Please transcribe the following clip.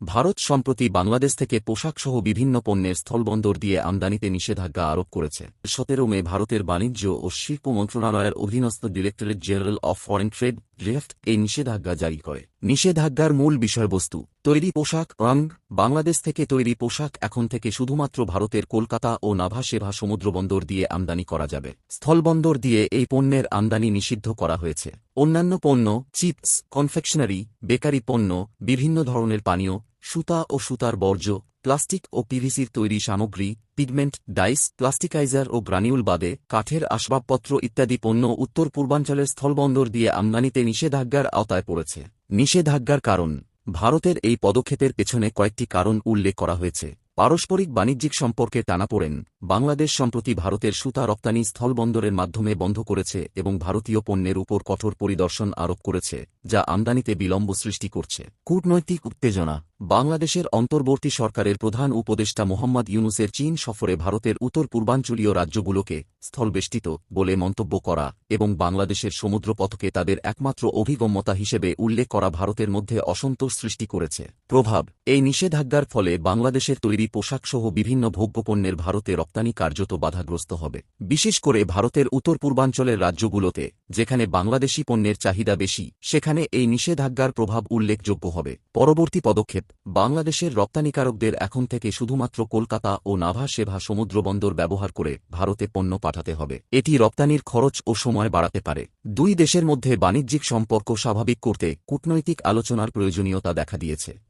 ভারত সম্প্রতি বাংলাদেশ থেকে পোশাকসহ বিভিন্ন পণ্যের স্থলবন্দর দিয়ে আমদানিতে নিষেধাজ্ঞা আরোপ করেছে। 17 মে ভারতের বাণিজ্য ও শিল্প মন্ত্রণালয়ের অধীনস্থ directorate general of foreign trade draft এই নিষেধাজ্ঞা জারি করে। নিষেধাজ্ঞার মূল বিষয়বস্তু: তৈরি পোশাক রং। বাংলাদেশ থেকে তৈরি পোশাক এখন থেকে শুধুমাত্র ভারতের কলকাতা ও নাভাসেভা সমুদ্রবন্দর দিয়ে আমদানি করা যাবে। স্থলবন্দর দিয়ে এই পণ্যের আমদানি নিষিদ্ধ করা হয়েছে। অন্যান্য পণ্য, চিপস, কনফেকশনারি, বেকারি পণ্য, বিভিন্ন ধরনের পানীয়, সুতা ও সুতার বর্জ্য, প্লাস্টিক ও পিভিসির তৈরি সামগ্রী, পিগমেন্ট, ডাইস, প্লাস্টিকাইজার ও গ্রানিউল বাদে কাঠের আসবাবপত্র ইত্যাদি পণ্য উত্তর পূর্বাঞ্চলের স্থলবন্দর দিয়ে আমদানিতে নিষেধাজ্ঞার আওতায় পড়েছে। নিষেধাজ্ঞার কারণ: ভারতের এই পদক্ষেপের পেছনে কয়েকটি কারণ উল্লেখ করা হয়েছে। পারস্পরিক বাণিজ্যিক সম্পর্কে টানাপোড়েন: বাংলাদেশ সম্প্রতি ভারতের সুতা রপ্তানি স্থলবন্দরের মাধ্যমে বন্ধ করেছে এবং ভারতীয় পণ্যের উপর কঠোর পরিদর্শন আরোপ করেছে, যা আমদানিতে বিলম্ব সৃষ্টি করছে। কূটনৈতিক উত্তেজনা: বাংলাদেশের অন্তর্বর্তী সরকারের প্রধান উপদেষ্টা মোহাম্মদ ইউনূসের চীন সফরে ভারতের উত্তর পূর্বাঞ্চলীয় রাজ্যগুলোকে স্থলবেষ্টিত বলে মন্তব্য করা এবং বাংলাদেশের সমুদ্রপথকে তাদের একমাত্র অভিগম্যতা হিসেবে উল্লেখ করা ভারতের মধ্যে অসন্তোষ সৃষ্টি করেছে। প্রভাব: এই নিষেধাজ্ঞার ফলে বাংলাদেশের তৈরি পোশাকসহ বিভিন্ন ভোগ্যপণ্যের ভারতে রপ্তানি কার্যত বাধাগ্রস্ত হবে। বিশেষ করে ভারতের উত্তর পূর্বাঞ্চলের রাজ্যগুলোতে, যেখানে বাংলাদেশি পণ্যের চাহিদা বেশি, সেখানে এই নিষেধাজ্ঞার প্রভাব উল্লেখযোগ্য হবে। পরবর্তী পদক্ষেপ: বাংলাদেশের রপ্তানিকারকদের এখন থেকে শুধুমাত্র কলকাতা ও নাভাসেভা সমুদ্রবন্দর ব্যবহার করে ভারতে পণ্য পাঠাতে হবে। এটি রপ্তানির খরচ ও সময় বাড়াতে পারে। দুই দেশের মধ্যে বাণিজ্যিক সম্পর্ক স্বাভাবিক করতে কূটনৈতিক আলোচনার প্রয়োজনীয়তা দেখা দিয়েছে।